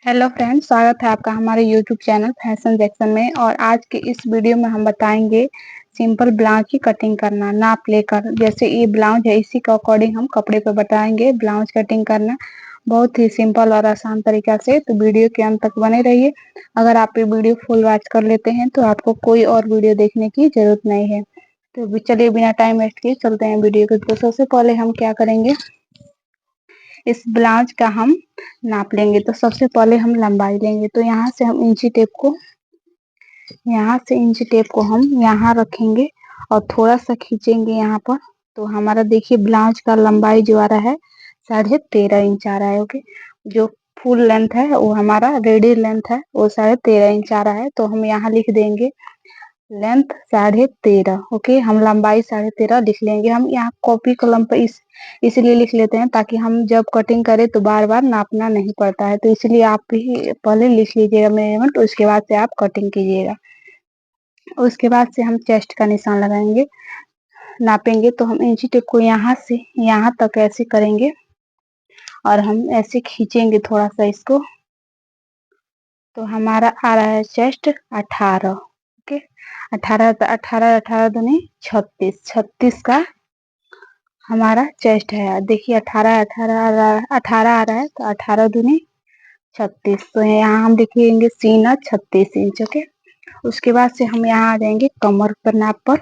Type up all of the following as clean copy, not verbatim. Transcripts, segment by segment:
Hello friends, स्वागत है आपका हमारे यूट्यूब चैनल फैशन जैक्सन में। और आज के इस वीडियो में हम बताएंगे सिंपल ब्लाउज की कटिंग करना नाप लेकर। जैसे ये ब्लाउज है, इसी के अकॉर्डिंग हम कपड़े पे बताएंगे ब्लाउज कटिंग करना बहुत ही सिंपल और आसान तरीका से। तो वीडियो के अंत तक बने रहिए। अगर आप ये वीडियो फुल वॉच कर लेते हैं तो आपको कोई और वीडियो देखने की जरूरत नहीं है। तो चलिए बिना टाइम वेस्ट किए चलते हैं वीडियो को। तो सबसे पहले हम क्या करेंगे, इस ब्लाउज का हम नाप लेंगे। तो सबसे पहले हम लंबाई लेंगे। तो यहाँ से हम इंची टेप को हम यहाँ रखेंगे और थोड़ा सा खींचेंगे यहाँ पर। तो हमारा देखिए ब्लाउज का लंबाई जो आ रहा है 13.5 इंच आ रहा है। ओके, जो फुल लेंथ है वो हमारा रेडी लेंथ है, वो 13.5 इंच आ रहा है। तो हम यहाँ लिख देंगे लेंथ 13.5। ओके, हम लंबाई 13.5 लिख लेंगे। हम यहाँ कॉपी कलम पे इसलिए लिख लेते हैं ताकि हम जब कटिंग करें तो बार बार नापना नहीं पड़ता है। तो इसलिए आप भी पहले लिख लीजिएगा मेजरमेंट, उसके बाद से आप कटिंग कीजिएगा। उसके बाद से हम चेस्ट का निशान लगाएंगे, नापेंगे। तो हम इंची टेप को यहाँ से यहाँ तक ऐसे करेंगे और हम ऐसे खींचेंगे थोड़ा सा इसको। तो हमारा आ रहा है चेस्ट 18। ओके, 18 18 18 दूनी 36, 36 का हमारा चेस्ट है। देखिए 18 18 18 आ रहा है, तो 18 दूनी 36। तो यहाँ हम लिखेंगे सीना 36 इंच। ओके, उसके बाद से हम यहाँ आ जाएंगे कमर पर नाप पर।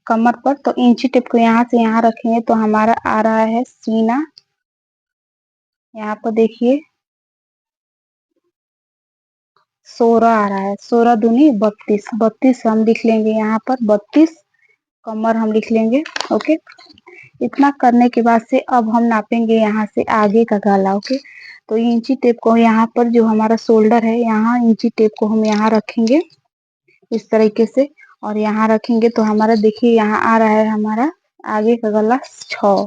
कमर पर तो इंची टेप को यहाँ से यहाँ रखेंगे तो हमारा आ रहा है सीना, यहाँ पर देखिए 16 आ रहा है। 16 दूनी 32, 32 हम लिख लेंगे यहाँ पर 32। कमर हम लिख लेंगे। ओके, इतना करने के बाद से अब हम नापेंगे यहाँ से आगे का गला। ओके, तो इंची टेप को यहाँ पर जो हमारा शोल्डर है, यहाँ इंची टेप को हम यहाँ रखेंगे इस तरीके से। और यहाँ रखेंगे तो हमारा देखिए यहाँ आ रहा है हमारा आगे का गला 6।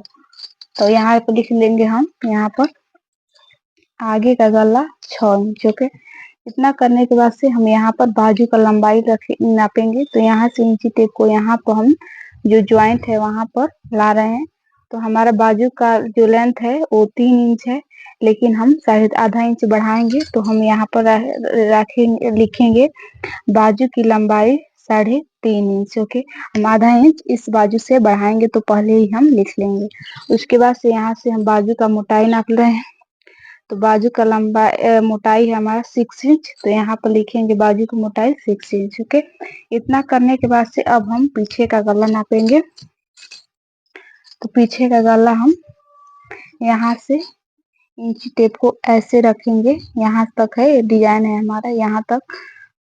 तो यहाँ पर लिख लेंगे हम यहाँ पर आगे का गला 6 इंच। ओके, इतना करने के बाद से हम यहाँ पर बाजू का लंबाई नापेंगे। तो यहाँ से इंची टेप को यहाँ पर हम जो ज्वाइंट है वहां पर ला रहे हैं। तो हमारा बाजू का जो लेंथ है वो 3 इंच है, लेकिन हम आधा इंच बढ़ाएंगे। तो हम यहाँ पर रखेंगे लिखेंगे बाजू की लंबाई 3.5 इंच। ओके, हम आधा इंच इस बाजू से बढ़ाएंगे तो पहले ही हम लिख लेंगे। उसके बाद से यहाँ से हम बाजू का मोटाई नाप रहे हैं। तो बाजू का मोटाई है हमारा 6 इंच। तो यहाँ पर लिखेंगे बाजू की मोटाई 6 इंच। ओके, इतना करने के बाद से अब हम पीछे का गला नापेंगे। तो पीछे का गला हम यहाँ से इंची टेप को ऐसे रखेंगे, यहाँ तक है डिजाइन है हमारा यहाँ तक।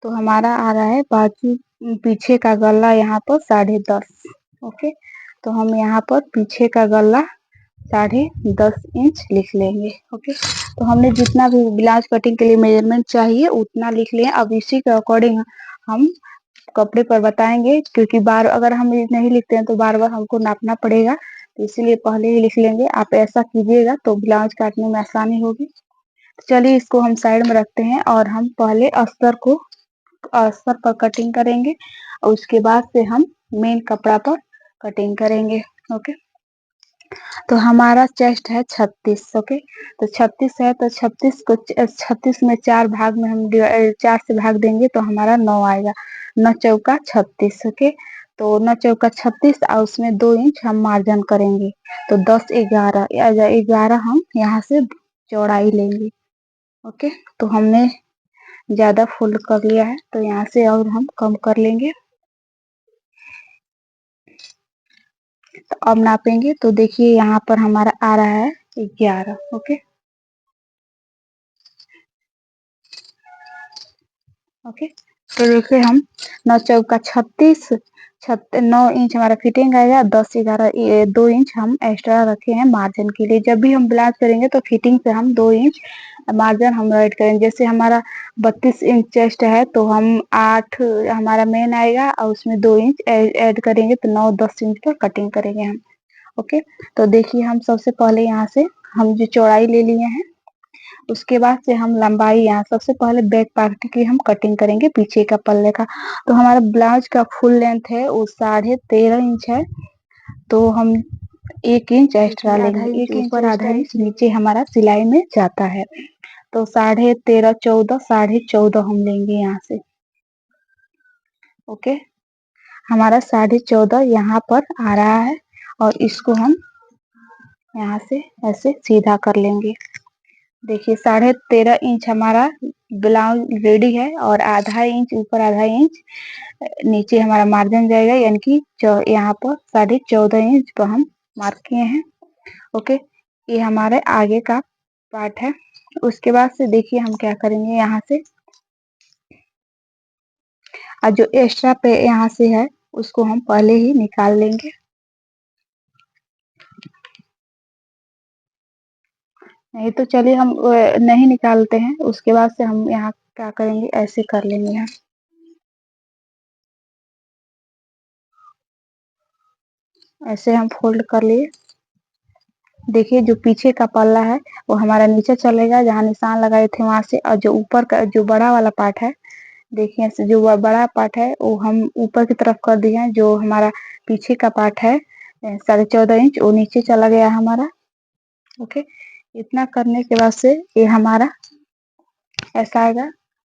तो हमारा आ रहा है बाजू पीछे का गला यहाँ पर 10.5। ओके, तो हम यहाँ पर पीछे का गला 10.5 इंच लिख लेंगे। ओके, तो हमने जितना भी ब्लाउज कटिंग के लिए मेजरमेंट चाहिए उतना लिख लिया। अब इसी के अकॉर्डिंग हम कपड़े पर बताएंगे, क्योंकि बार अगर हम नहीं लिखते हैं तो बार बार हमको नापना पड़ेगा। तो इसीलिए पहले ही लिख लेंगे। आप ऐसा कीजिएगा तो ब्लाउज काटने में आसानी होगी। चलिए इसको हम साइड में रखते हैं और हम पहले अस्तर पर कटिंग करेंगे और उसके बाद से हम मेन कपड़ा पर कटिंग करेंगे। ओके, तो हमारा चेस्ट है 36। ओके, तो 36 है तो 36 में 4 भाग में हम 4 से भाग देंगे तो हमारा 9 आएगा। 9 चौका 36। ओके, तो 9 चौका 36 और उसमें 2 इंच हम मार्जिन करेंगे। तो 10 11 11 हम यहाँ से चौड़ाई लेंगे। ओके, तो हमने ज्यादा फोल्ड कर लिया है तो यहाँ से और हम कम कर लेंगे। तो अब नापेंगे तो देखिए यहाँ पर हमारा आ रहा है 11। ओके, ओके, तो देखिए हम 9 चौका 36, 9 इंच हमारा फिटिंग आएगा। 10 11 2 इंच हम एक्स्ट्रा रखे हैं मार्जिन के लिए। जब भी हम ब्लाउज करेंगे तो फिटिंग से हम 2 इंच मार्जिन हम ऐड करेंगे। जैसे हमारा 32 इंच चेस्ट है तो हम 8 हमारा मेन आएगा और उसमें 2 इंच ऐड करेंगे तो 9 10 इंच पर कटिंग करेंगे हम। ओके, तो देखिए हम सबसे पहले यहाँ से हम जो चौड़ाई ले लिए हैं, उसके बाद से हम लंबाई यहाँ सबसे पहले बैक पार्ट की हम कटिंग करेंगे पीछे का पल्ले का। तो हमारा ब्लाउज का फुल लेंथ है वो 13.5 इंच है। तो हम 1 इंच एक्स्ट्रा देखिए आधा लेंगे, इंच एक इंच ऊपर आधा एक्स्ट्रा इंच नीचे हमारा सिलाई में जाता है। तो 13.5 14 14.5 हम लेंगे यहाँ से। ओके, हमारा 14.5 यहाँ पर आ रहा है और इसको हम यहाँ से ऐसे सीधा कर लेंगे। देखिए 13.5 इंच हमारा ब्लाउज रेडी है और आधा इंच ऊपर आधा इंच नीचे हमारा मार्जिन जाएगा, यानी कि यहाँ पर 14.5 इंच पर हम मार्क किए हैं। ओके, ये हमारे आगे का पार्ट है। उसके बाद से देखिए हम क्या करेंगे, यहाँ से और जो एक्स्ट्रा पे यहाँ से है उसको हम पहले ही निकाल लेंगे। नहीं तो चलिए हम नहीं निकालते हैं, उसके बाद से हम यहाँ क्या करेंगे, ऐसे कर लेंगे यहाँ। ऐसे हम फोल्ड कर लिए। देखिए जो पीछे का पल्ला है वो हमारा नीचे चलेगा जहाँ निशान लगाए थे वहां से, और जो ऊपर का जो बड़ा वाला पार्ट है, देखिए ऐसे जो बड़ा पार्ट है वो हम ऊपर की तरफ कर दिए हैं। जो हमारा पीछे का पार्ट है 14.5 इंच वो नीचे चला गया हमारा। ओके, इतना करने के बाद से ये हमारा ऐसा आएगा।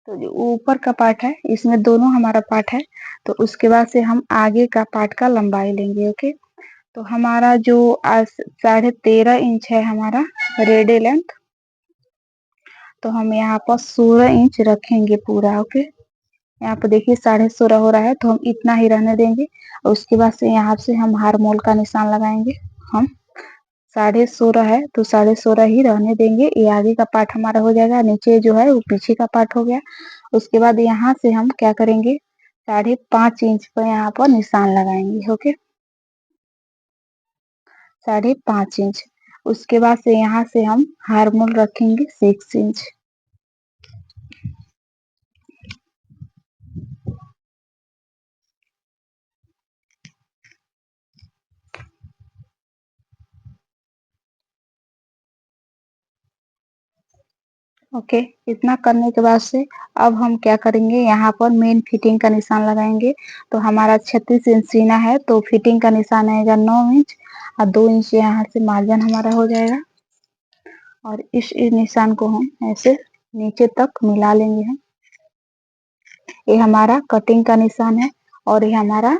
तो जो ऊपर का पार्ट है इसमें दोनों हमारा पार्ट है, तो उसके बाद से हम आगे का पार्ट का लंबाई लेंगे। ओके, तो हमारा जो 13.5 इंच है हमारा रेडी लेंथ, तो हम यहाँ पर 16 इंच रखेंगे पूरा। ओके, यहाँ पर देखिए 16.5 हो रहा है तो हम इतना ही रहने देंगे, और उसके बाद से यहाँ से हम हारमोल का निशान लगाएंगे। हम 16.5 है तो 16.5 ही रहने देंगे। ये आगे का पार्ट हमारा हो जाएगा, नीचे जो है वो पीछे का पार्ट हो गया। उसके बाद यहाँ से हम क्या करेंगे, 5.5 इंच पर यहाँ पर निशान लगाएंगे। Okay, 5.5 inch. उसके बाद से यहाँ से हम हारमोल रखेंगे 6 इंच। ओके, इतना करने के बाद से अब हम क्या करेंगे, यहाँ पर मेन फिटिंग का निशान लगाएंगे। तो हमारा 36 इंच सीना है तो फिटिंग का निशान आएगा 9 इंच, और 2 इंच यहाँ से मार्जिन हमारा हो जाएगा। और इस निशान को हम ऐसे नीचे तक मिला लेंगे हम। ये हमारा कटिंग का निशान है और ये हमारा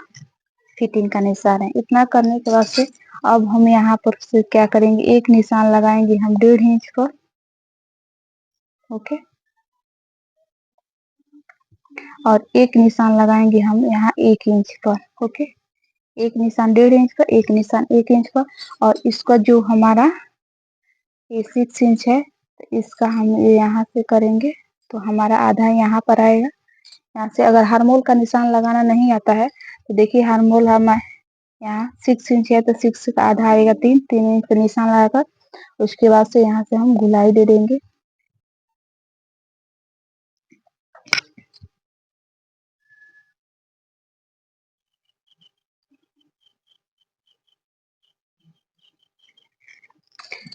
फिटिंग का निशान है। इतना करने के बाद से अब हम यहाँ पर से क्या करेंगे, एक निशान लगाएंगे हम 1.5 इंच पर। ओके, और एक निशान लगाएंगे हम यहाँ 1 इंच पर। ओके, एक निशान 1.5 इंच पर, एक निशान 1 इंच पर। और इसका जो हमारा ये 6 इंच है तो इसका हम यहाँ से करेंगे तो हमारा आधा यहाँ पर आएगा। यहाँ से अगर हारमोल का निशान लगाना नहीं आता है तो देखिए हारमोल हम यहाँ 6 इंच है तो 6 का आधा आएगा 3 इंच का निशान लगाकर उसके बाद से यहाँ से हम गुलाई दे देंगे।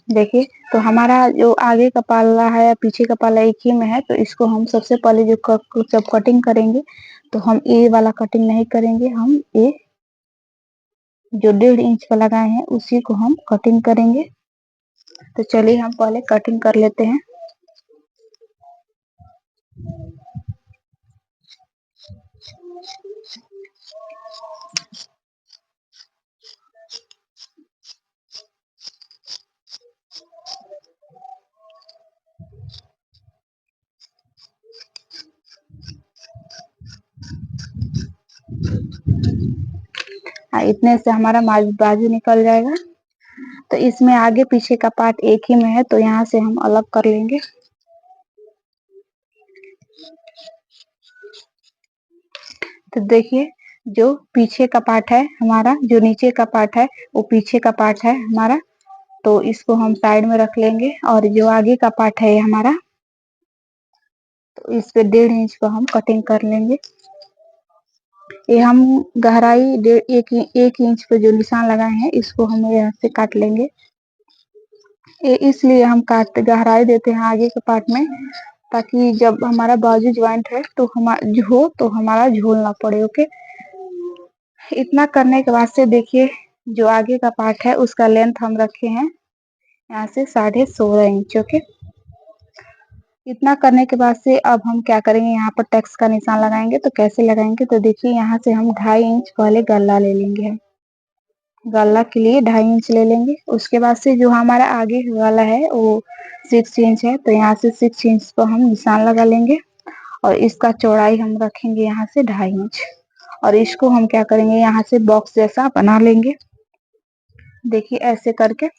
देखिए तो हमारा जो आगे का पाला है या पीछे का पाला एक ही में है, तो इसको हम सबसे पहले जब कटिंग करेंगे तो हम ए वाला कटिंग नहीं करेंगे, हम ए जो 1.5 इंच का लगाए हैं उसी को हम कटिंग करेंगे। तो चलिए हम पहले कटिंग कर लेते हैं। इतने से हमारा बाजू निकल जाएगा। तो इसमें आगे पीछे का पार्ट एक ही में है तो यहाँ से हम अलग कर लेंगे। तो देखिए जो पीछे का पार्ट है हमारा, जो नीचे का पार्ट है वो पीछे का पार्ट है हमारा, तो इसको हम साइड में रख लेंगे। और जो आगे का पार्ट है ये हमारा, तो इस पे 1.5 इंच को हम कटिंग कर लेंगे। ये हम गहराई 1 इंच पे जो निशान लगाए हैं इसको हम यहाँ से काट लेंगे। ये इसलिए हम गहराई देते हैं आगे के पार्ट में, ताकि जब हमारा बाजू ज्वाइंट है तो हमारा झोल ना पड़े। ओके, इतना करने के बाद से देखिए जो आगे का पार्ट है उसका लेंथ हम रखे हैं यहाँ से 16.5 इंच। ओके, इतना करने के बाद से अब हम क्या करेंगे, यहाँ पर टक्स का निशान लगाएंगे। तो कैसे लगाएंगे, तो देखिए यहाँ से हम 2.5 इंच पहले गला ले लेंगे। गला के लिए 2.5 इंच ले लेंगे। उसके बाद से जो हमारा आगे वाला है वो 6 इंच है, तो यहाँ से 6 इंच पर हम निशान लगा लेंगे और इसका चौड़ाई हम रखेंगे यहाँ से 2.5 इंच। और इसको हम क्या करेंगे, यहाँ से बॉक्स जैसा बना लेंगे। देखिए ऐसे करके,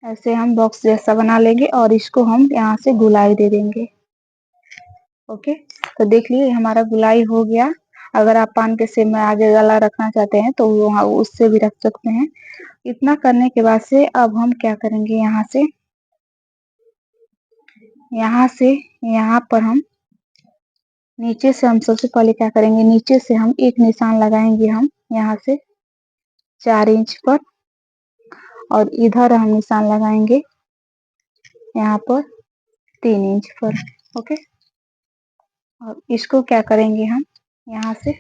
ऐसे हम बॉक्स जैसा बना लेंगे और इसको हम यहाँ से गुलाई दे देंगे। ओके, तो देख लीजिए हमारा गुलाई हो गया। अगर आप पान के सेब में आगे गला रखना चाहते हैं तो वहाँ उससे भी रख सकते हैं। इतना करने के बाद से अब हम क्या करेंगे, यहाँ से यहाँ पर हम नीचे से हम सबसे पहले क्या करेंगे, नीचे से हम एक निशान लगाएंगे हम यहाँ से 4 इंच पर, और इधर हम निशान लगाएंगे यहाँ पर 3 इंच पर। ओके, और इसको क्या करेंगे हम यहाँ से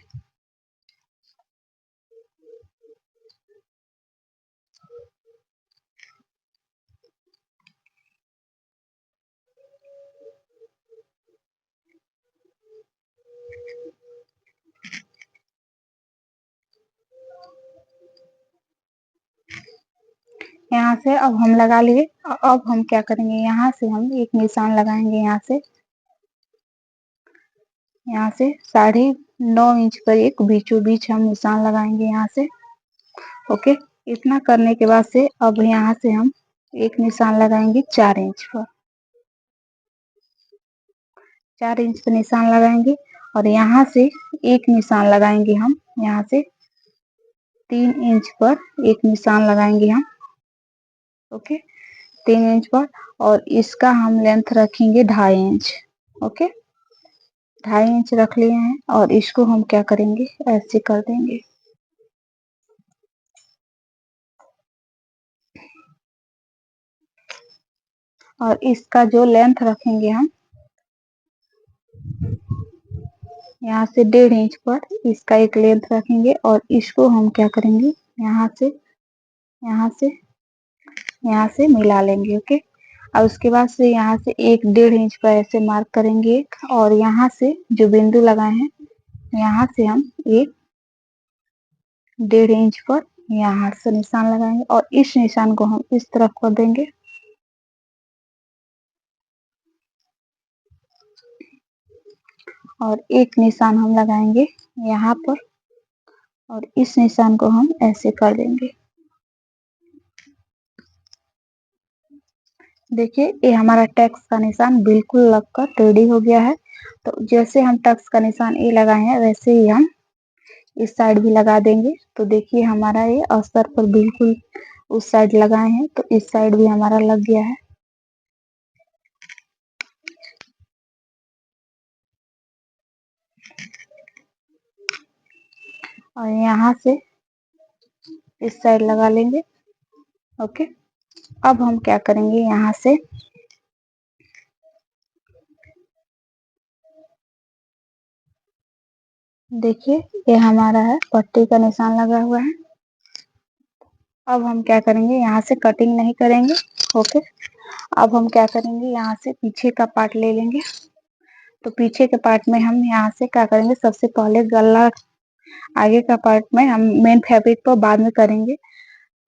यहाँ से अब हम लगा लिए। अब हम क्या करेंगे, यहाँ से हम एक निशान लगाएंगे यहाँ से 9.5 इंच पर एक बीचों बीच हम निशान लगाएंगे यहाँ से। ओके, इतना करने के बाद से अब यहाँ से हम एक निशान लगाएंगे 4 इंच पर। 4 इंच पर निशान लगाएंगे और यहाँ से एक निशान लगाएंगे हम यहाँ से 3 इंच पर एक निशान लगाएंगे हम। ओके, 3 इंच पर, और इसका हम लेंथ रखेंगे 2.5 इंच। ओके, 2.5 इंच रख लिए हैं और इसको हम क्या करेंगे, ऐसे कर देंगे। और इसका जो लेंथ रखेंगे हम यहाँ से 1.5 इंच पर इसका एक लेंथ रखेंगे और इसको हम क्या करेंगे, यहाँ से यहाँ से यहाँ से मिला लेंगे। ओके, और उसके बाद से यहाँ से 1-1.5 इंच पर ऐसे मार्क करेंगे और यहाँ से जो बिंदु लगाए हैं यहाँ से हम 1-1.5 इंच पर यहाँ से निशान लगाएंगे और इस निशान को हम इस तरफ कर देंगे। और एक निशान हम लगाएंगे यहाँ पर और इस निशान को हम ऐसे कर देंगे। देखिए ये हमारा टैक्स का निशान बिल्कुल लगकर रेडी हो गया है। तो जैसे हम टैक्स का निशान ये लगाए हैं वैसे ही हम इस साइड भी लगा देंगे। तो देखिए हमारा ये अस्तर पर बिल्कुल उस साइड लगाए हैं तो इस साइड भी हमारा लग गया है। और यहाँ से इस साइड लगा लेंगे। ओके, अब हम क्या करेंगे, यहाँ से देखिए ये हमारा है, पट्टी का निशान लगा हुआ है। अब हम क्या करेंगे, यहाँ से कटिंग नहीं करेंगे। ओके, अब हम क्या करेंगे, यहाँ से पीछे का पार्ट ले लेंगे। तो पीछे के पार्ट में हम यहाँ से क्या करेंगे, सबसे पहले गला, आगे का पार्ट में हम मेन फैब्रिक को बाद में करेंगे।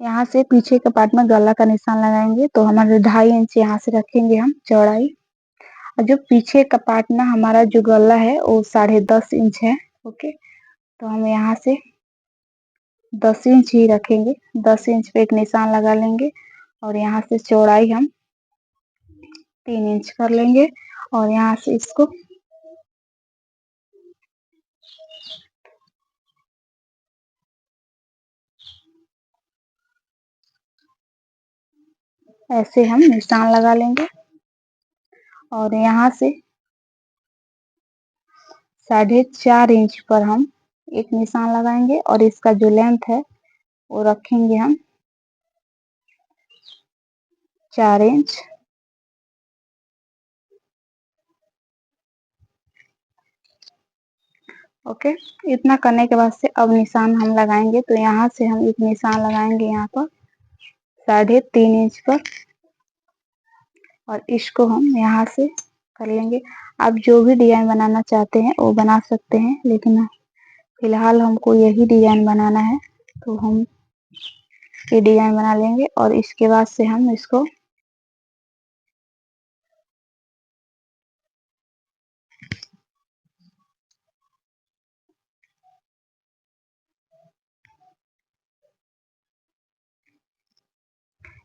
यहाँ से पीछे के पार्ट में गला का निशान लगाएंगे। तो हमारे 2.5 इंच यहाँ से रखेंगे हम चौड़ाई। और जो पीछे का पार्ट ना हमारा जो गला है वो 10.5 इंच है। ओके, तो हम यहाँ से 10 इंच ही रखेंगे। 10 इंच पे एक निशान लगा लेंगे और यहाँ से चौड़ाई हम 3 इंच कर लेंगे और यहाँ से इसको ऐसे हम निशान लगा लेंगे और यहाँ से 4.5 इंच पर हम एक निशान लगाएंगे और इसका जो लेंथ है वो रखेंगे हम 4 इंच। ओके। इतना करने के बाद से अब निशान हम लगाएंगे, तो यहाँ से हम एक निशान लगाएंगे यहाँ पर 3.5 इंच पर, और इसको हम यहाँ से कर लेंगे। आप जो भी डिजाइन बनाना चाहते हैं वो बना सकते हैं, लेकिन फिलहाल हमको यही डिजाइन बनाना है, तो हम ये डिजाइन बना लेंगे। और इसके बाद से हम इसको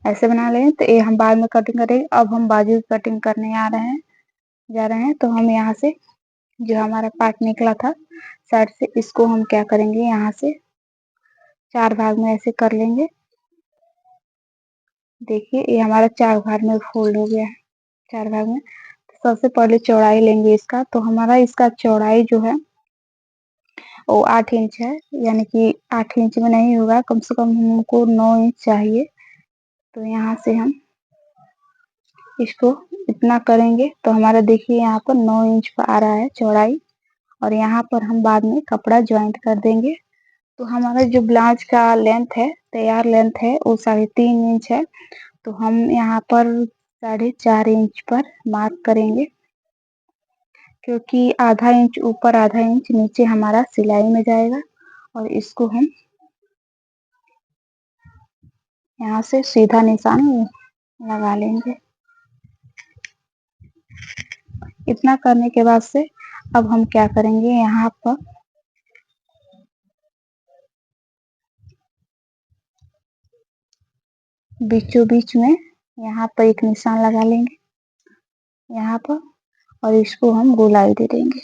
ऐसे बना लेंगे, तो ये हम बाद में कटिंग करेंगे। अब हम बाजू की कटिंग करने जा रहे हैं। तो हम यहाँ से जो हमारा पार्ट निकला था साइड से, इसको हम क्या करेंगे, यहाँ से 4 भाग में ऐसे कर लेंगे। देखिए ये हमारा 4 भाग में फोल्ड हो गया है, 4 भाग में। तो सबसे पहले चौड़ाई लेंगे इसका, तो हमारा इसका चौड़ाई जो है वो 8 इंच है, यानी कि 8 इंच में नहीं होगा, कम से कम हमको 9 इंच चाहिए। तो यहाँ से हम इसको इतना करेंगे, तो हमारा देखिए यहाँ पर 9 इंच पर आ रहा है चौड़ाई। और यहाँ पर हम बाद में कपड़ा ज्वाइंट कर देंगे। तो हमारा जो ब्लाउज का लेंथ है, तैयार लेंथ है, वो 3.5 इंच है। तो हम यहाँ पर 4.5 इंच पर मार्क करेंगे, क्योंकि आधा इंच ऊपर आधा इंच नीचे हमारा सिलाई में जाएगा। और इसको हम यहाँ से सीधा निशान लगा लेंगे। इतना करने के बाद से अब हम क्या करेंगे, यहाँ पर बीचों बीच में यहाँ पर एक निशान लगा लेंगे यहाँ पर, और इसको हम गोलाई दे देंगे।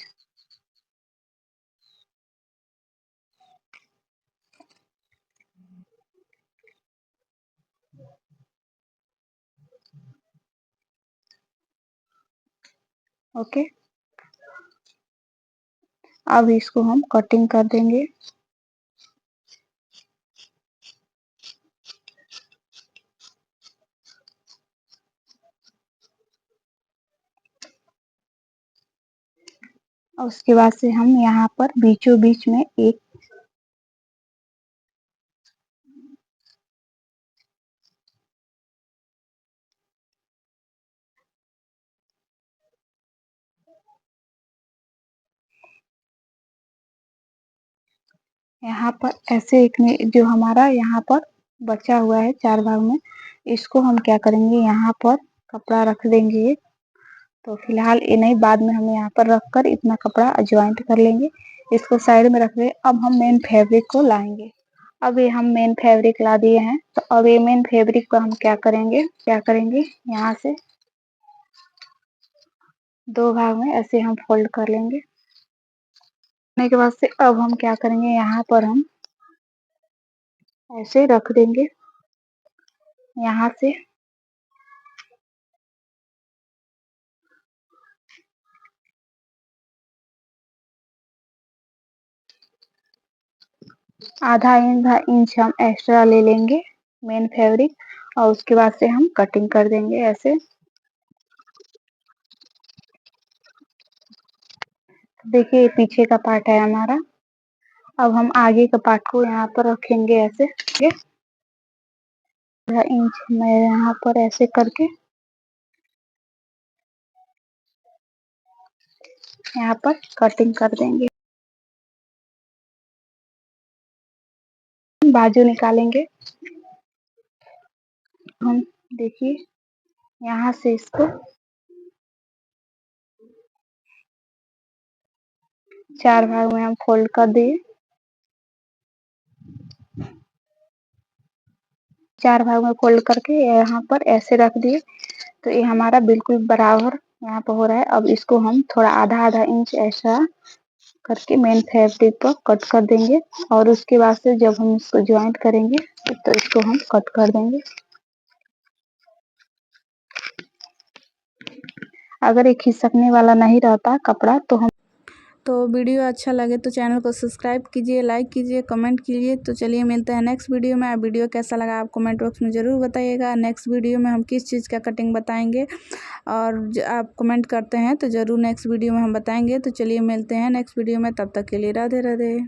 ओके, अब इसको हम कटिंग कर देंगे। और उसके बाद से हम यहाँ पर बीचों बीच में एक यहाँ पर ऐसे एक में जो हमारा यहाँ पर बचा हुआ है 4 भाग में, इसको हम क्या करेंगे, यहाँ पर कपड़ा रख देंगे। तो फिलहाल ये नहीं, बाद में हम यहाँ पर रख कर इतना कपड़ा ज्वाइंट कर लेंगे। इसको साइड में रख दे। अब हम मेन फैब्रिक को लाएंगे। अब ये हम मेन फैब्रिक ला दिए हैं, तो अब ये मेन फैब्रिक को हम क्या करेंगे, यहाँ से 2 भाग में ऐसे हम फोल्ड कर लेंगे। करने के बाद से अब हम क्या करेंगे, यहाँ पर हम ऐसे रख देंगे। यहाँ से आधा इंच हम एक्स्ट्रा ले लेंगे मेन फैब्रिक, और उसके बाद से हम कटिंग कर देंगे ऐसे। देखिए पीछे का पार्ट है हमारा। अब हम आगे का पार्ट को यहाँ पर रखेंगे ऐसे। आधा इंच में यहाँ पर ऐसे करके यहाँ पर कटिंग कर देंगे। बाजू निकालेंगे हम। देखिए यहाँ से इसको 4 भाग में हम फोल्ड कर दिए। 4 भाग में फोल्ड करके यहाँ पर ऐसे रख दिए। तो ये हमारा बिल्कुल बराबर यहाँ पर हो रहा है। अब इसको हम थोड़ा आधा आधा इंच ऐसा करके मेन फैब्रिक पर कट कर देंगे, और उसके बाद से जब हम इसको ज्वाइंट करेंगे तो इसको हम कट कर देंगे। अगर ये खिसकने वाला नहीं रहता कपड़ा, तो हम तो वीडियो अच्छा लगे तो चैनल को सब्सक्राइब कीजिए, लाइक कीजिए, कमेंट कीजिए। तो चलिए मिलते हैं नेक्स्ट वीडियो में। आप वीडियो कैसा लगा आप कमेंट बॉक्स में ज़रूर बताइएगा। नेक्स्ट वीडियो में हम किस चीज़ का कटिंग बताएंगे और आप कमेंट करते हैं तो ज़रूर नेक्स्ट वीडियो में हम बताएंगे। तो चलिए मिलते हैं नेक्स्ट वीडियो में, तब तक के लिए राधे राधे।